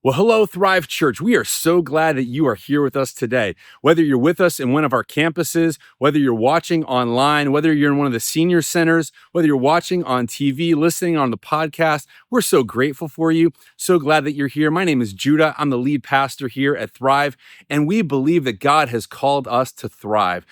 Well, hello, Thrive Church. We are so glad that you are here with us today. Whether you're with us in one of our campuses, whether you're watching online, whether you're in one of the senior centers, whether you're watching on TV, listening on the podcast, we're so grateful for you. So glad that you're here. My name is Judah. I'm the lead pastor here at Thrive, and we believe that God has called us to thrive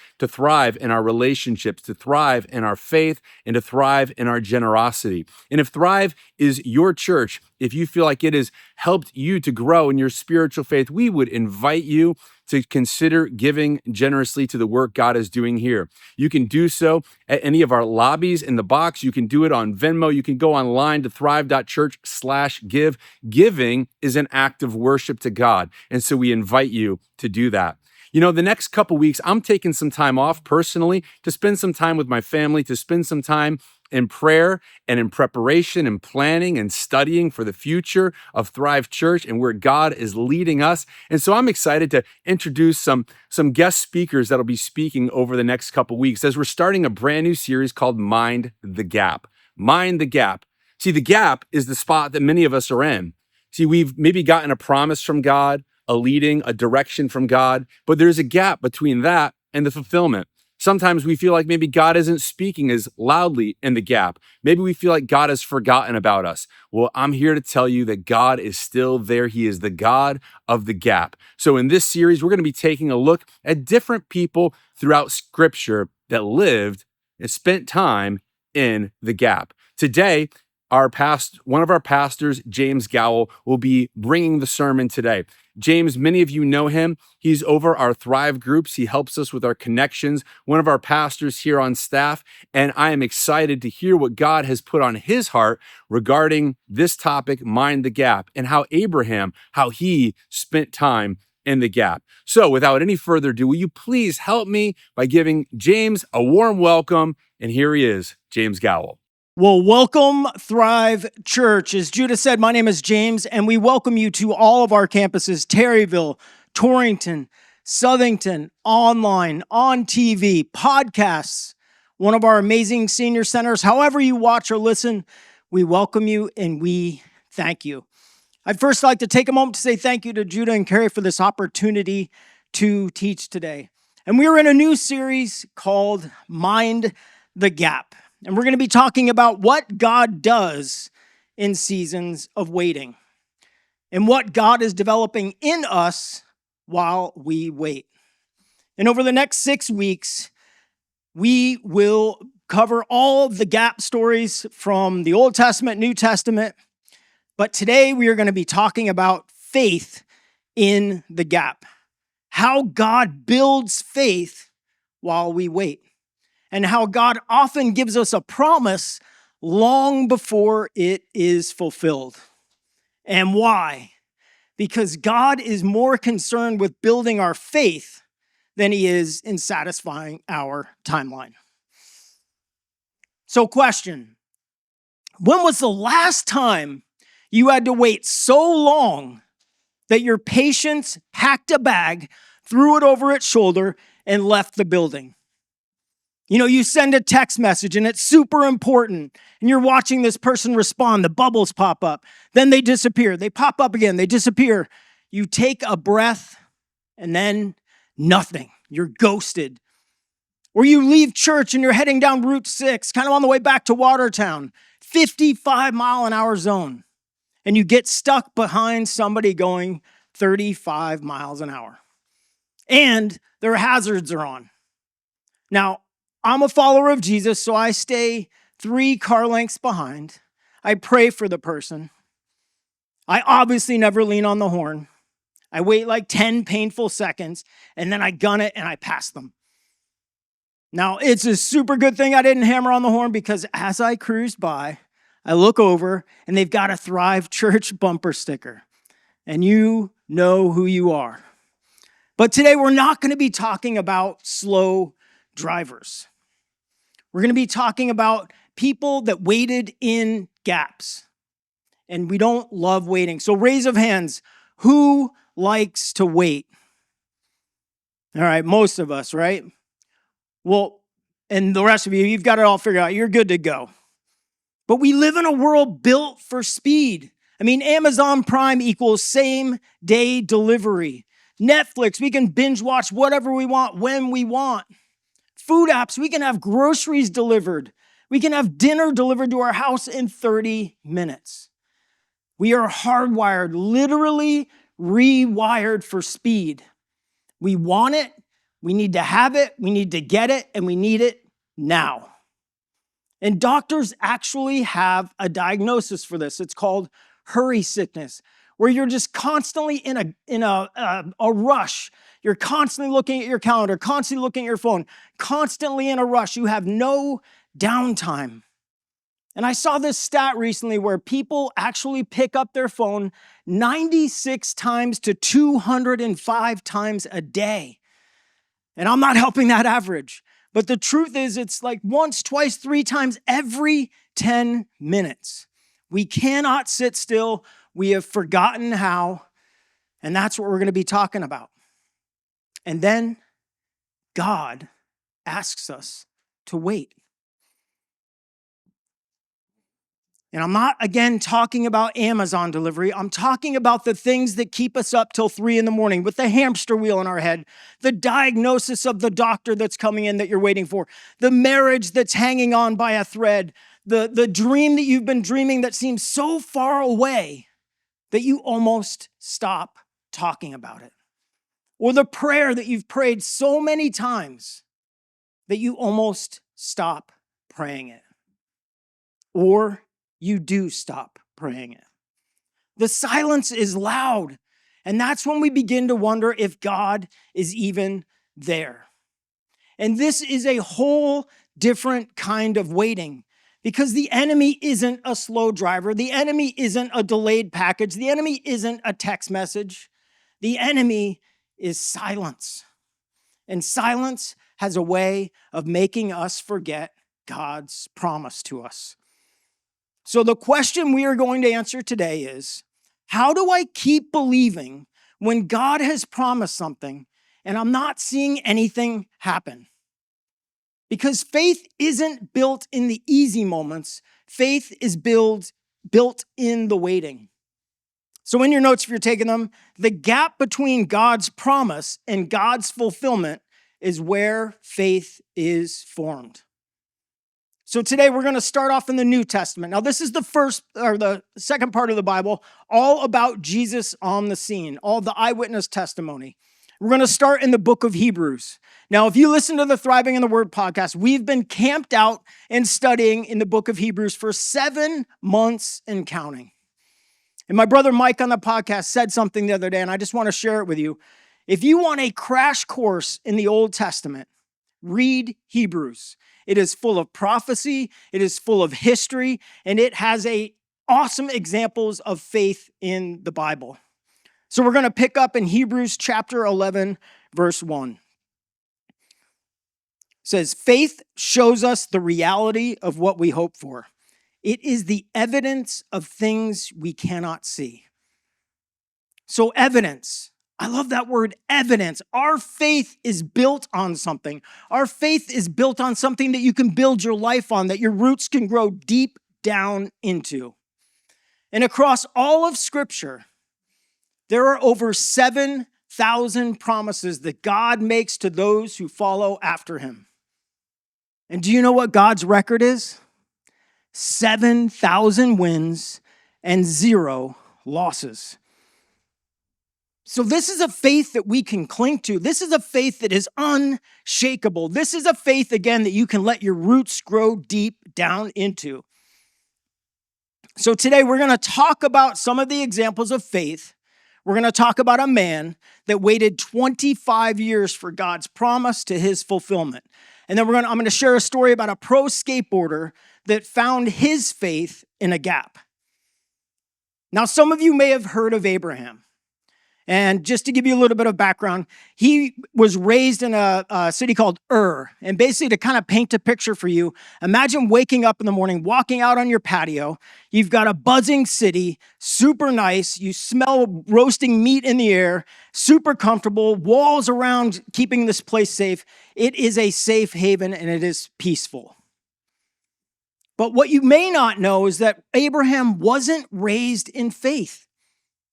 in our relationships, to thrive in our faith, and to thrive in our generosity. And if Thrive is your church, if you feel like it has helped you to grow in your spiritual faith, we would invite you to consider giving generously to the work God is doing here. You can do so at any of our lobbies in the box. You can do it on Venmo. You can go online to thrive.church/give. Giving is an act of worship to God. And so we invite you to do that. You know, the next couple weeks, I'm taking some time off personally to spend some time with my family, to spend some time in prayer and in preparation and planning and studying for the future of Thrive Church and where God is leading us. And so I'm excited to introduce some guest speakers that'll be speaking over the next couple weeks as we're starting a brand new series called Mind the Gap. Mind the Gap. See, the gap is the spot that many of us are in. See, we've maybe gotten a promise from God, a leading, a direction from God, but there's a gap between that and the fulfillment. Sometimes we feel like maybe God isn't speaking as loudly in the gap. Maybe we feel like God has forgotten about us. Well, I'm here to tell you that God is still there. He is the God of the gap. So in this series, we're going to be taking a look at different people throughout Scripture that lived and spent time in the gap. Today, one of our pastors, James Gowell, will be bringing the sermon today. James, many of you know him. He's over our Thrive groups. He helps us with our connections, one of our pastors here on staff. And I am excited to hear what God has put on his heart regarding this topic, Mind the Gap, and how Abraham, how he spent time in the gap. So without any further ado, will you please help me by giving James a warm welcome? And here he is, James Gowell. Well, welcome, Thrive Church. As Judah said, my name is James, and we welcome you to all of our campuses, Terryville, Torrington, Southington, online, on TV, podcasts, one of our amazing senior centers. However you watch or listen, we welcome you and we thank you. I'd first like to take a moment to say thank you to Judah and Carrie for this opportunity to teach today. And we are in a new series called Mind the Gap. And we're going to be talking about what God does in seasons of waiting and what God is developing in us while we wait. And over the next 6 weeks, we will cover all of the gap stories from the Old Testament, New Testament. But today we are going to be talking about faith in the gap, how God builds faith while we wait. And how God often gives us a promise long before it is fulfilled. And why? Because God is more concerned with building our faith than he is in satisfying our timeline. So question, when was the last time you had to wait so long that your patience packed a bag, threw it over its shoulder, and left the building? You know, you send a text message and it's super important and you're watching this person respond. The bubbles pop up. Then they disappear. They pop up again. They disappear. You take a breath and then nothing. You're ghosted. Or you leave church and you're heading down Route 6, kind of on the way back to Watertown, 55-mile-an-hour zone. And you get stuck behind somebody going 35 miles an hour. And their hazards are on. Now, I'm a follower of Jesus, so I stay 3 car lengths behind. I pray for the person. I obviously never lean on the horn. I wait like 10 painful seconds, and then I gun it and I pass them. Now, it's a super good thing I didn't hammer on the horn because as I cruise by, I look over and they've got a Thrive Church bumper sticker. And you know who you are. But today we're not going to be talking about slow drivers. We're going to be talking about people that waited in gaps. And we don't love waiting. So raise of hands, who likes to wait? All right, most of us, right? Well, and the rest of you, you've got it all figured out. You're good to go. But we live in a world built for speed. I mean, Amazon Prime equals same day delivery. Netflix, we can binge watch whatever we want when we want. Food apps, we can have groceries delivered. We can have dinner delivered to our house in 30 minutes. We are hardwired, literally rewired for speed. We want it, we need to have it, we need to get it, and we need it now. And doctors actually have a diagnosis for this. It's called hurry sickness, where you're just constantly in a rush. You're constantly looking at your calendar, constantly looking at your phone, constantly in a rush. You have no downtime. And I saw this stat recently where people actually pick up their phone 96 times to 205 times a day. And I'm not helping that average. But the truth is, it's like once, twice, 3 times every 10 minutes. We cannot sit still. We have forgotten how. And that's what we're going to be talking about. And then God asks us to wait. And I'm not, again, talking about Amazon delivery. I'm talking about the things that keep us up till 3 a.m. with the hamster wheel in our head, the diagnosis of the doctor that's coming in that you're waiting for, the marriage that's hanging on by a thread, the dream that you've been dreaming that seems so far away that you almost stop talking about it, or the prayer that you've prayed so many times that you almost stop praying it, or you do stop praying it. The silence is loud, and that's when we begin to wonder if God is even there. And this is a whole different kind of waiting, because the enemy isn't a slow driver. The enemy isn't a delayed package. The enemy isn't a text message. The enemy is silence. And silence has a way of making us forget God's promise to us. So the question we are going to answer today is, how do I keep believing when God has promised something and I'm not seeing anything happen? Because faith isn't built in the easy moments. Faith is built in the waiting. So in your notes, if you're taking them, the gap between God's promise and God's fulfillment is where faith is formed. So today we're going to start off in the New Testament. Now this is the second part of the Bible, all about Jesus on the scene, all the eyewitness testimony. We're going to start in the book of Hebrews. Now, if you listen to the Thriving in the Word podcast, we've been camped out and studying in the book of Hebrews for 7 months and counting. And my brother Mike on the podcast said something the other day, and I just want to share it with you. If you want a crash course in the Old Testament, read Hebrews. It is full of prophecy, it is full of history, and it has awesome examples of faith in the Bible. So we're going to pick up in Hebrews chapter 11, verse 1. It says, faith shows us the reality of what we hope for. It is the evidence of things we cannot see. So evidence. I love that word, evidence. Our faith is built on something. Our faith is built on something that you can build your life on, that your roots can grow deep down into. And across all of Scripture, there are over 7,000 promises that God makes to those who follow after him. And do you know what God's record is? 7,000 wins and 0 losses. So this is a faith that we can cling to. This is a faith that is unshakable. This is a faith, again, that you can let your roots grow deep down into. So today we're going to talk about some of the examples of faith. We're going to talk about a man that waited 25 years for God's promise to his fulfillment. And then I'm going to share a story about a pro skateboarder that found his faith in a gap. Now, some of you may have heard of Abram. And just to give you a little bit of background, he was raised in a city called Ur. And basically, to kind of paint a picture for you, imagine waking up in the morning, walking out on your patio. You've got a buzzing city, super nice. You smell roasting meat in the air, super comfortable, walls around keeping this place safe. It is a safe haven and it is peaceful. But what you may not know is that Abraham wasn't raised in faith.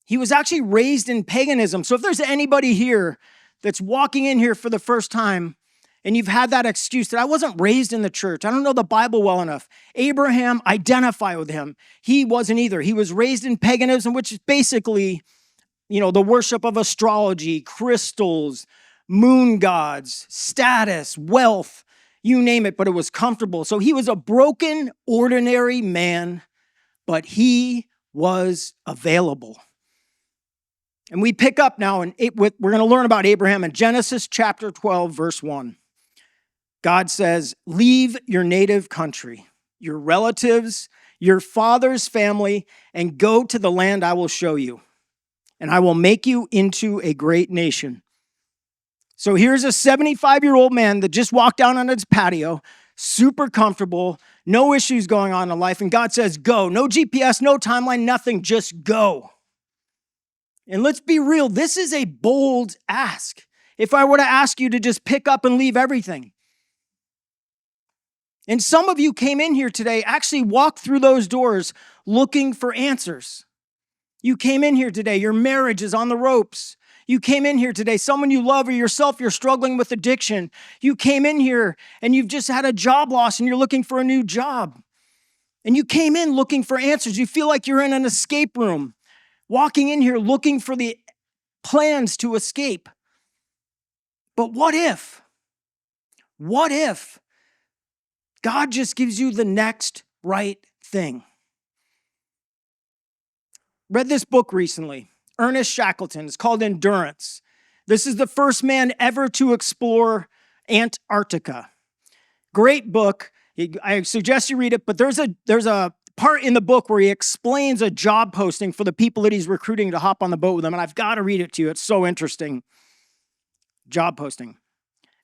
He was actually raised in paganism. So if there's anybody here that's walking in here for the first time and you've had that excuse that I wasn't raised in the church, I don't know the Bible well enough. Abraham, identify with him. He wasn't either. He was raised in paganism, which is basically, the worship of astrology, crystals, moon gods, status, wealth, you name it, but it was comfortable. So he was a broken, ordinary man, but he was available. And we pick up now, we're going to learn about Abraham in Genesis chapter 12, verse 1. God says, leave your native country, your relatives, your father's family, and go to the land I will show you. And I will make you into a great nation. So here's a 75-year-old man that just walked down on his patio, super comfortable, no issues going on in life. And God says, go. No GPS, no timeline, nothing, just go. And let's be real, this is a bold ask. If I were to ask you to just pick up and leave everything. And some of you came in here today, actually walked through those doors looking for answers. You came in here today, your marriage is on the ropes. You came in here today, someone you love or yourself, you're struggling with addiction. You came in here and you've just had a job loss and you're looking for a new job. And you came in looking for answers. You feel like you're in an escape room, walking in here looking for the plans to escape. But what if God just gives you the next right thing? Read this book recently, Ernest Shackleton. It's called Endurance. This is the first man ever to explore Antarctica. Great book. I suggest you read it, but there's a part in the book where he explains a job posting for the people that he's recruiting to hop on the boat with him, and I've got to read it to you. It's so interesting. Job posting.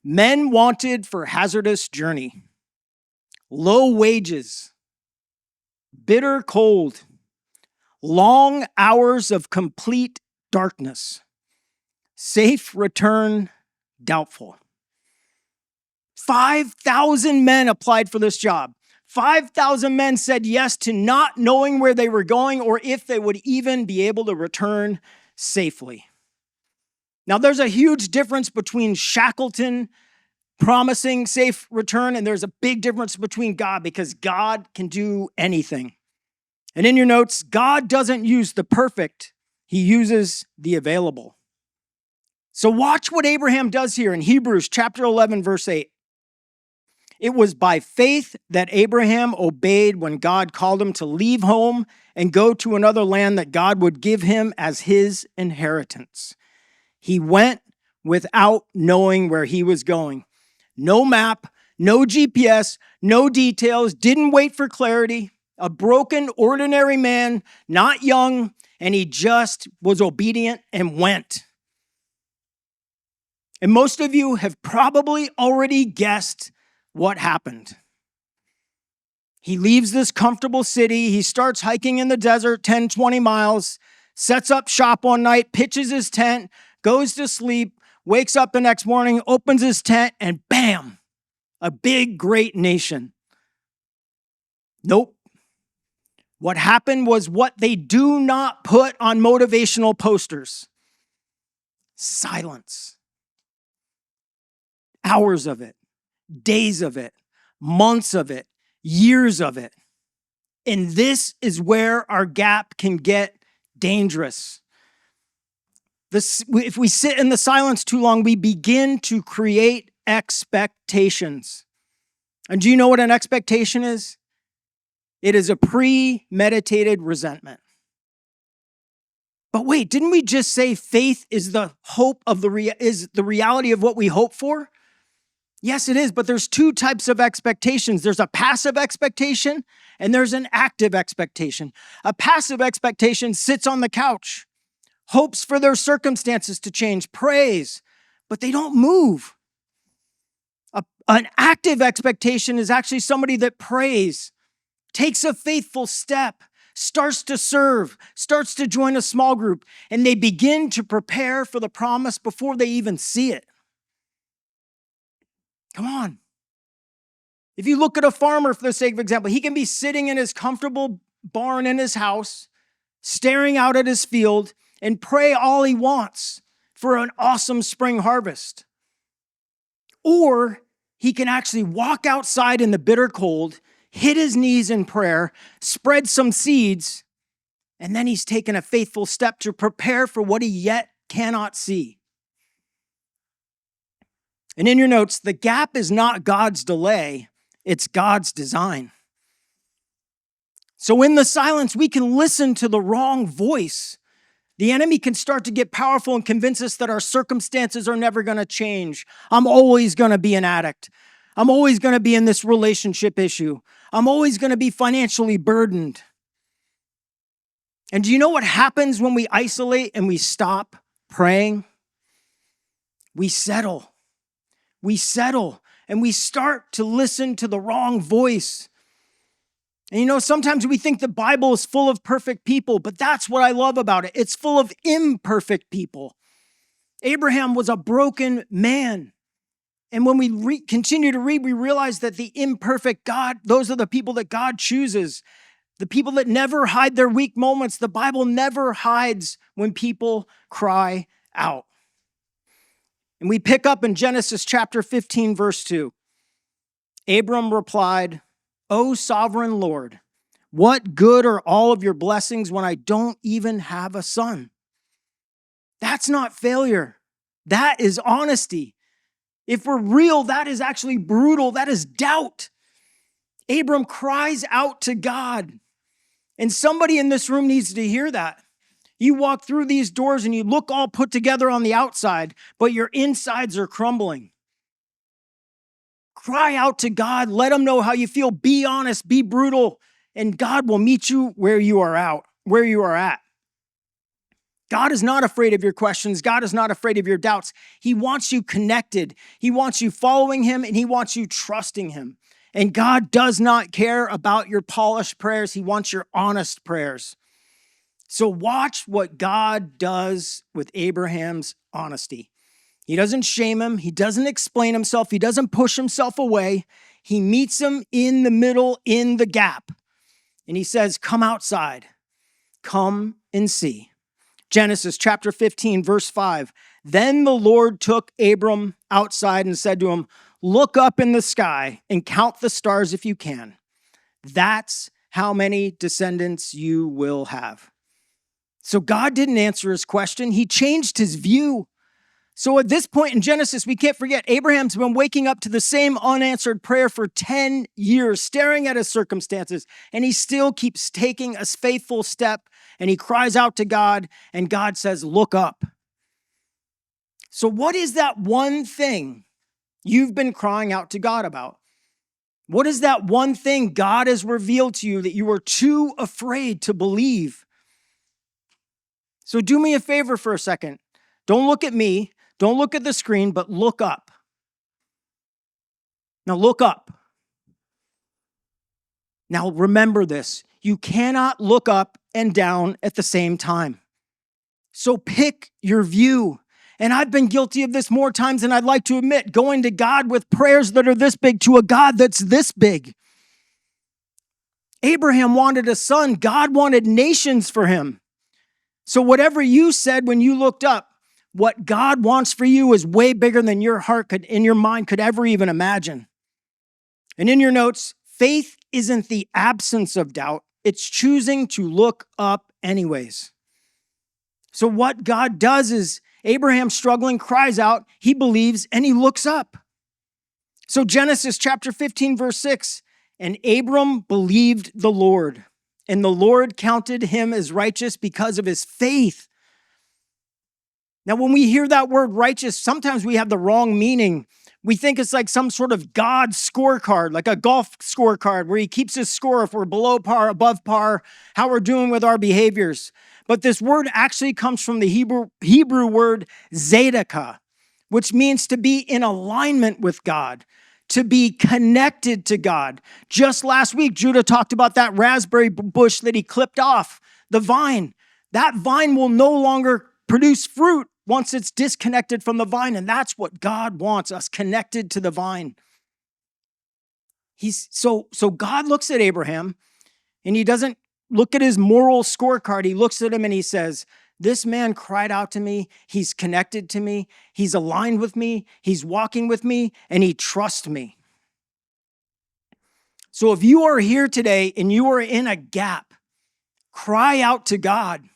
Men wanted for hazardous journey. Low wages. Bitter cold. Long hours of complete darkness. Safe return doubtful. 5,000 men applied for this job. 5,000 men said yes to not knowing where they were going or if they would even be able to return safely. Now, there's a huge difference between Shackleton promising safe return, and there's a big difference between God, because God can do anything. And in your notes, God doesn't use the perfect, he uses the available. So watch what Abraham does here in Hebrews chapter 11, verse 8. It was by faith that Abraham obeyed when God called him to leave home and go to another land that God would give him as his inheritance. He went without knowing where he was going. No map, no GPS, no details, didn't wait for clarity. A broken, ordinary man, not young, and he just was obedient and went. And most of you have probably already guessed what happened. He leaves this comfortable city. He starts hiking in the desert 10, 20 miles, sets up shop one night, pitches his tent, goes to sleep, wakes up the next morning, opens his tent, and bam, a big, great nation. Nope. What happened was what they do not put on motivational posters. Silence. Hours of it, days of it, months of it, years of it. And this is where our gap can get dangerous. If we sit in the silence too long, we begin to create expectations. And do you know what an expectation is? It is a premeditated resentment. But wait, didn't we just say faith is the hope of is the reality of what we hope for? Yes, it is, but there's two types of expectations. There's a passive expectation and there's an active expectation. A passive expectation sits on the couch, hopes for their circumstances to change, prays, but they don't move. An active expectation is actually somebody that prays, takes a faithful step, starts to serve, starts to join a small group, and they begin to prepare for the promise before they even see it. Come on. If you look at a farmer, for the sake of example, he can be sitting in his comfortable barn in his house, staring out at his field, and pray all he wants for an awesome spring harvest. Or he can actually walk outside in the bitter cold, hit his knees in prayer, spread some seeds, and then he's taken a faithful step to prepare for what he yet cannot see. And in your notes, the gap is not God's delay, it's God's design. So in the silence, we can listen to the wrong voice. The enemy can start to get powerful and convince us that our circumstances are never going to change. I'm always going to be an addict. I'm always going to be in this relationship issue. I'm always going to be financially burdened. And do you know what happens when we isolate and we stop praying? We settle. We settle and we start to listen to the wrong voice. And you know, sometimes we think the Bible is full of perfect people, but that's what I love about it. It's full of imperfect people. Abraham was a broken man. And when we continue to read, we realize that the imperfect God, those are the people that God chooses. The people that never hide their weak moments. The Bible never hides when people cry out. And we pick up in Genesis chapter 15, verse 2. Abram replied, "O sovereign Lord, what good are all of your blessings when I don't even have a son?" That's not failure. That is honesty. If we're real, that is actually brutal. That is doubt. Abram cries out to God. And somebody in this room needs to hear that. You walk through these doors and you look all put together on the outside, but your insides are crumbling. Cry out to God. Let him know how you feel. Be honest, be brutal, and God will meet you where you are at. God is not afraid of your questions. God is not afraid of your doubts. He wants you connected. He wants you following him, and he wants you trusting him. And God does not care about your polished prayers. He wants your honest prayers. So watch what God does with Abraham's honesty. He doesn't shame him. He doesn't explain himself. He doesn't push himself away. He meets him in the middle, in the gap. And he says, "Come outside. Come and see." Genesis chapter 15, verse 5. Then the Lord took Abram outside and said to him, "Look up in the sky and count the stars if you can. That's how many descendants you will have." So God didn't answer his question. He changed his view. So at this point in Genesis, we can't forget, Abraham's been waking up to the same unanswered prayer for 10 years, staring at his circumstances, and he still keeps taking a faithful step, and he cries out to God, and God says, "Look up." So what is that one thing you've been crying out to God about? What is that one thing God has revealed to you that you were too afraid to believe? So do me a favor for a second. Don't look at me. Don't look at the screen, but look up. Now look up. Now remember this. You cannot look up and down at the same time. So pick your view. And I've been guilty of this more times than I'd like to admit, going to God with prayers that are this big to a God that's this big. Abraham wanted a son. God wanted nations for him. So whatever you said when you looked up, what God wants for you is way bigger than your heart could, in your mind, could ever even imagine. And in your notes, faith isn't the absence of doubt. It's choosing to look up anyways. So what God does is Abraham, struggling, cries out, he believes, and he looks up. So Genesis chapter 15, verse 6, and Abram believed the Lord, and the Lord counted him as righteous because of his faith. Now, when we hear that word righteous, sometimes we have the wrong meaning. We think it's like some sort of God scorecard, like a golf scorecard where he keeps his score if we're below par, above par, how we're doing with our behaviors. But this word actually comes from the Hebrew word zedekah, which means to be in alignment with God, to be connected to God. Just last week, Judah talked about that raspberry bush that he clipped off, the vine. That vine will no longer produce fruit once it's disconnected from the vine, and that's what God wants, us connected to the vine. So God looks at Abraham, and he doesn't look at his moral scorecard. He looks at him and he says, this man cried out to me. He's connected to me. He's aligned with me. He's walking with me, and he trusts me. So if you are here today and you are in a gap, cry out to God.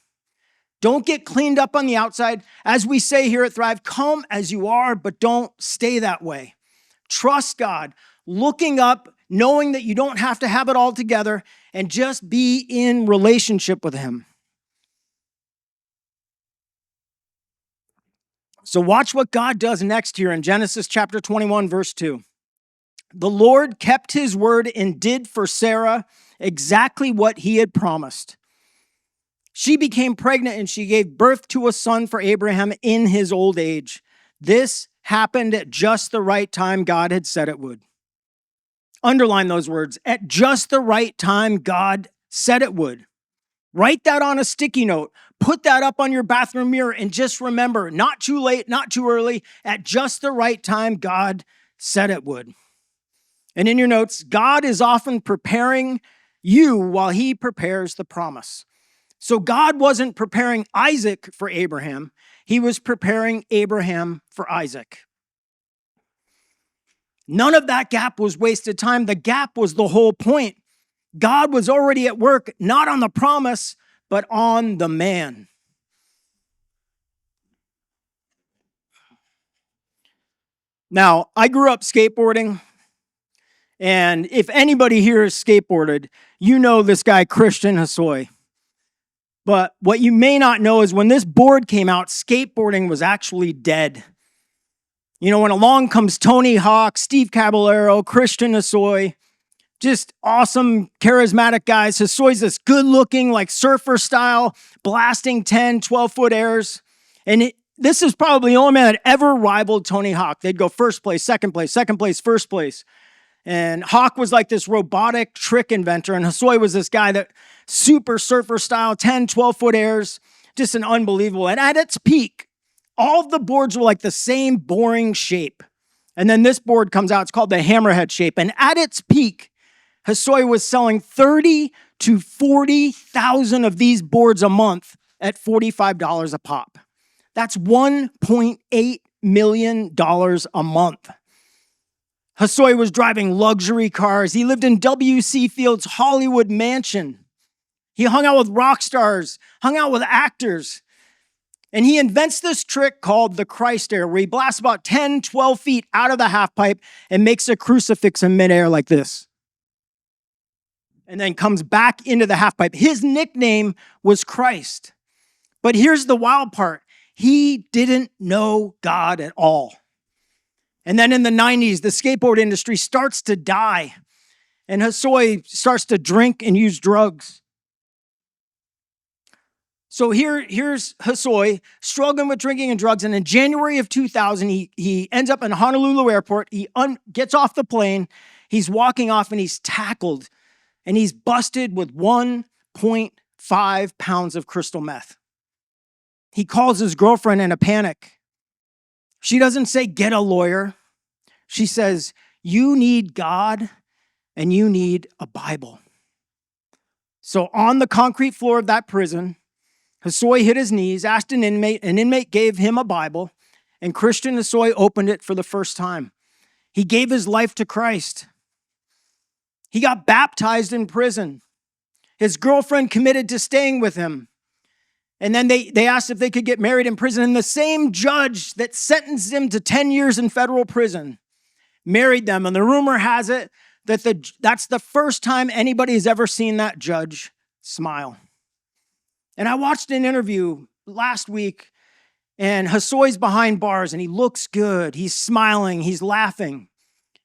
Don't get cleaned up on the outside. As we say here at Thrive, come as you are, but don't stay that way. Trust God, looking up, knowing that you don't have to have it all together, and just be in relationship with him. So watch what God does next here in Genesis chapter 21, verse 2. The Lord kept his word and did for Sarah exactly what he had promised. She became pregnant and she gave birth to a son for Abraham in his old age. This happened at just the right time God had said it would. Underline those words. At just the right time God said it would. Write that on a sticky note. Put that up on your bathroom mirror and just remember, not too late, not too early. At just the right time God said it would. And in your notes, God is often preparing you while he prepares the promise. So God wasn't preparing Isaac for Abraham. He was preparing Abraham for Isaac. None of that gap was wasted time. The gap was the whole point. God was already at work, not on the promise, but on the man. Now, I grew up skateboarding, and if anybody here has skateboarded, you know this guy, Christian Hosoi. But what you may not know is when this board came out, skateboarding was actually dead. You know, when along comes Tony Hawk, Steve Caballero, Christian Hosoi, just awesome, charismatic guys. Hosoi's this good-looking, like surfer style, blasting 10, 12-foot airs. And this is probably the only man that ever rivaled Tony Hawk. They'd go first place, second place, first place. And Hawk was like this robotic trick inventor, and Hosoi was this guy that super surfer style, 10, 12-foot airs, just an unbelievable. And at its peak, all of the boards were like the same boring shape. And then this board comes out, it's called the hammerhead shape. And at its peak, Hosoi was selling 30 to 40,000 of these boards a month at $45 a pop. That's $1.8 million a month. Hosoi was driving luxury cars. He lived in W.C. Field's Hollywood mansion. He hung out with rock stars, hung out with actors. And he invents this trick called the Christ air, where he blasts about 10, 12 feet out of the half pipe and makes a crucifix in midair like this. And then comes back into the half pipe. His nickname was Christ. But here's the wild part. He didn't know God at all. And then in the 90s, the skateboard industry starts to die. And Hosoi starts to drink and use drugs. So here's Hosoi struggling with drinking and drugs. And in January of 2000, he ends up in Honolulu airport. He gets off the plane. He's walking off and he's tackled. And he's busted with 1.5 pounds of crystal meth. He calls his girlfriend in a panic. She doesn't say, get a lawyer. She says, you need God and you need a Bible. So on the concrete floor of that prison, Hosoi hit his knees, asked an inmate gave him a Bible, and Christian Hosoi opened it for the first time. He gave his life to Christ. He got baptized in prison. His girlfriend committed to staying with him. And then they asked if they could get married in prison. And the same judge that sentenced him to 10 years in federal prison married them. And the rumor has it that that's the first time anybody has ever seen that judge smile. And I watched an interview last week, and Hosoi's behind bars, and he looks good. He's smiling. He's laughing.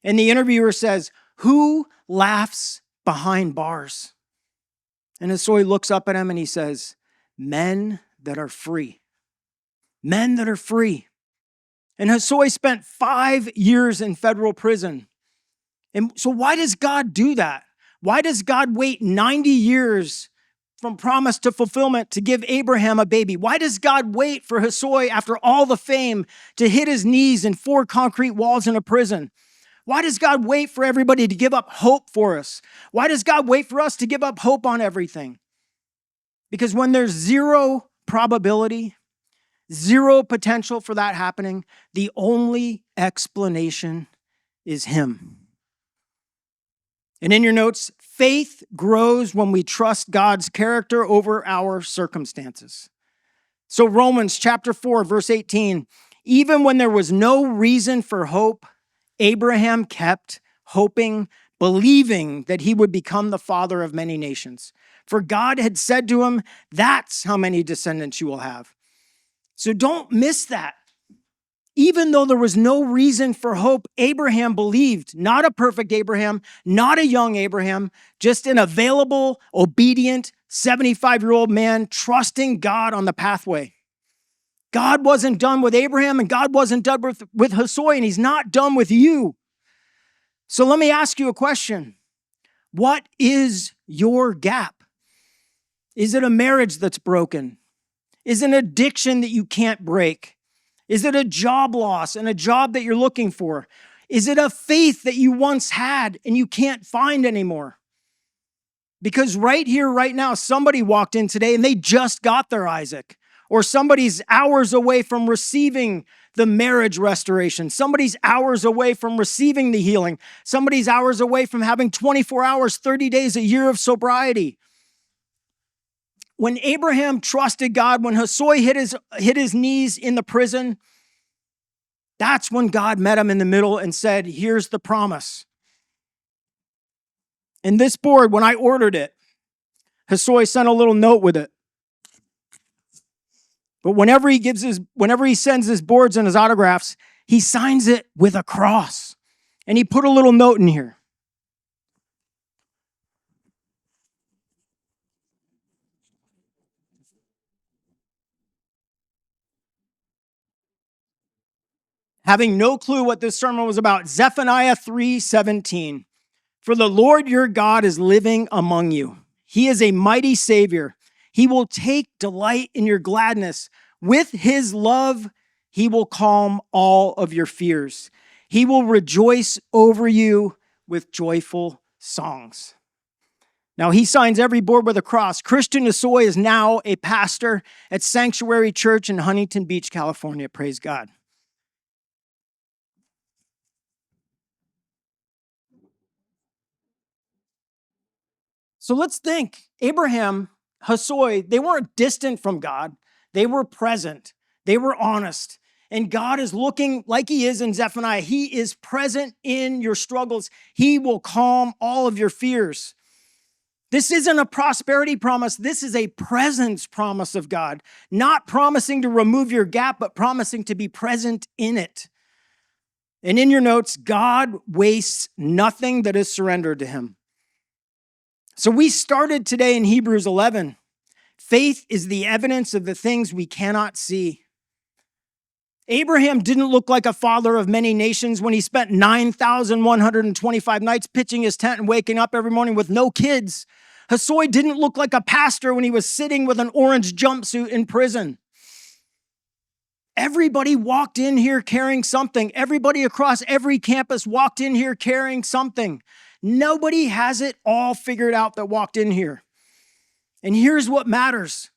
And the interviewer says, who laughs behind bars? And Hosoi looks up at him and he says, men that are free. Men that are free. And Hosoi spent 5 years in federal prison. And so why does God do that? Why does God wait 90 years from promise to fulfillment to give Abraham a baby? Why does God wait for Hosoi after all the fame to hit his knees in 4 concrete walls in a prison? Why does God wait for everybody to give up hope for us? Why does God wait for us to give up hope on everything? Because when there's zero probability, zero potential for that happening, the only explanation is Him. And in your notes, faith grows when we trust God's character over our circumstances. So Romans chapter 4, verse 18, even when there was no reason for hope, Abraham kept hoping, believing that he would become the father of many nations. For God had said to him, that's how many descendants you will have. So don't miss that. Even though there was no reason for hope, Abraham believed, not a perfect Abraham, not a young Abraham, just an available, obedient, 75-year-old man trusting God on the pathway. God wasn't done with Abraham, and God wasn't done with Hosoi, and He's not done with you. So let me ask you a question. What is your gap? Is it a marriage that's broken? Is it an addiction that you can't break? Is it a job loss and a job that you're looking for? Is it a faith that you once had and you can't find anymore? Because right here, right now, somebody walked in today and they just got their Isaac. Or somebody's hours away from receiving the marriage restoration. Somebody's hours away from receiving the healing. Somebody's hours away from having 24 hours, 30 days, a year of sobriety. When Abraham trusted God, when Hosoi hit his knees in the prison, that's when God met him in the middle and said, here's the promise. And this board, when I ordered it, Hosoi sent a little note with it. But whenever he sends his boards and his autographs, he signs it with a cross. And he put a little note in here. Having no clue what this sermon was about, Zephaniah 3:17. For the Lord your God is living among you. He is a mighty Savior. He will take delight in your gladness. With His love, He will calm all of your fears. He will rejoice over you with joyful songs. Now, he signs every board with a cross. Christian Hosoi is now a pastor at Sanctuary Church in Huntington Beach, California. Praise God. So let's think. Abraham, Hosoi, they weren't distant from God. They were present. They were honest. And God is looking like He is in Zephaniah. He is present in your struggles. He will calm all of your fears. This isn't a prosperity promise. This is a presence promise of God. Not promising to remove your gap, but promising to be present in it. And in your notes, God wastes nothing that is surrendered to Him. So we started today in Hebrews 11. Faith is the evidence of the things we cannot see. Abraham didn't look like a father of many nations when he spent 9,125 nights pitching his tent and waking up every morning with no kids. Hosoi didn't look like a pastor when he was sitting with an orange jumpsuit in prison. Everybody walked in here carrying something. Everybody across every campus walked in here carrying something. Nobody has it all figured out that walked in here. And here's what matters.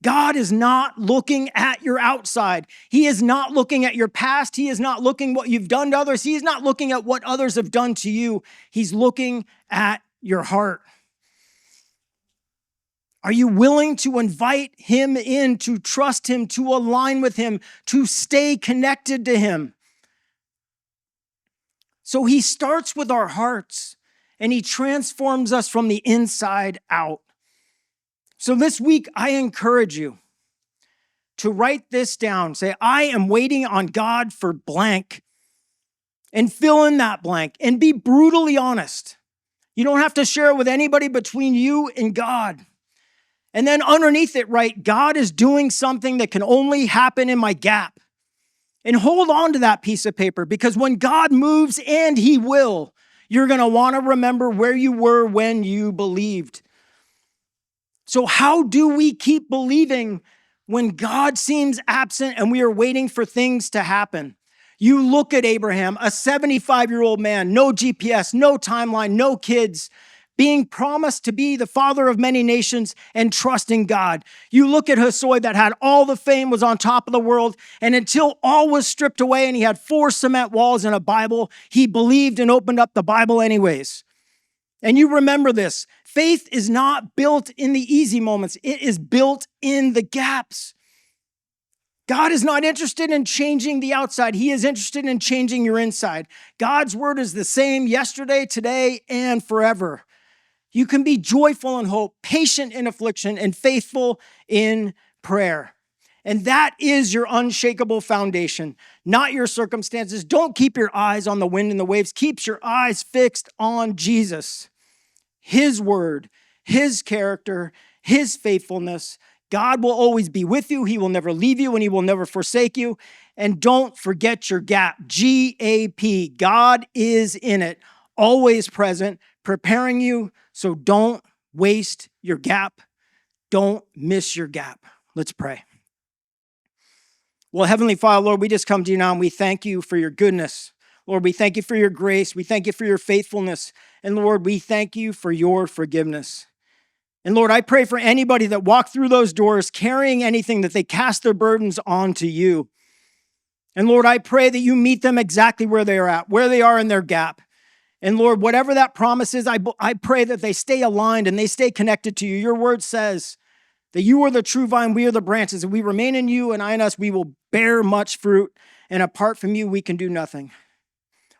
God is not looking at your outside. He is not looking at your past. He is not looking what you've done to others. He is not looking at what others have done to you. He's looking at your heart. Are you willing to invite Him in, to trust Him, to align with Him, to stay connected to Him? So He starts with our hearts and He transforms us from the inside out. So this week, I encourage you to write this down. Say, I am waiting on God for blank, and fill in that blank and be brutally honest. You don't have to share it with anybody between you and God. And then underneath it, write, God is doing something that can only happen in my gap. And hold on to that piece of paper, because when God moves, and He will, you're going to want to remember where you were when you believed. So how do we keep believing when God seems absent and we are waiting for things to happen? You look at Abraham, a 75-year-old man, no GPS, no timeline, no kids, being promised to be the father of many nations and trusting God. You look at Hosoi that had all the fame, was on top of the world, and until all was stripped away and he had 4 cement walls and a Bible, he believed and opened up the Bible anyways. And you remember this, faith is not built in the easy moments. It is built in the gaps. God is not interested in changing the outside. He is interested in changing your inside. God's word is the same yesterday, today, and forever. You can be joyful in hope, patient in affliction, and faithful in prayer. And that is your unshakable foundation, not your circumstances. Don't keep your eyes on the wind and the waves. Keep your eyes fixed on Jesus, His word, His character, His faithfulness. God will always be with you. He will never leave you and He will never forsake you. And don't forget your gap, G-A-P. God is in it, always present, preparing you. So don't waste your gap. Don't miss your gap. Let's pray. Well, Heavenly Father, Lord, we just come to you now and we thank you for your goodness. Lord, we thank you for your grace. We thank you for your faithfulness. And Lord, we thank you for your forgiveness. And Lord, I pray for anybody that walked through those doors carrying anything, that they cast their burdens onto you. And Lord, I pray that you meet them exactly where they are at, where they are in their gap. And Lord, whatever that promise is, I pray that they stay aligned and they stay connected to you. Your word says that you are the true vine, we are the branches, and we remain in you and I in us, we will bear much fruit. And apart from you, we can do nothing.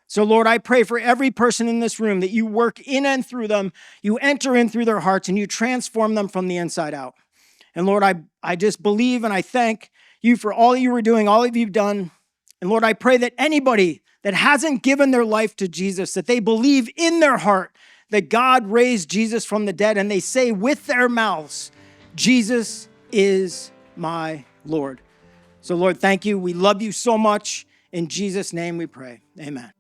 So Lord, I pray for every person in this room that you work in and through them, you enter in through their hearts and you transform them from the inside out. And Lord, I just believe and I thank you for all you were doing, all that you've done. And Lord, I pray that anybody that hasn't given their life to Jesus, that they believe in their heart that God raised Jesus from the dead and they say with their mouths, Jesus is my Lord. So Lord, thank you. We love you so much. In Jesus' name we pray. Amen.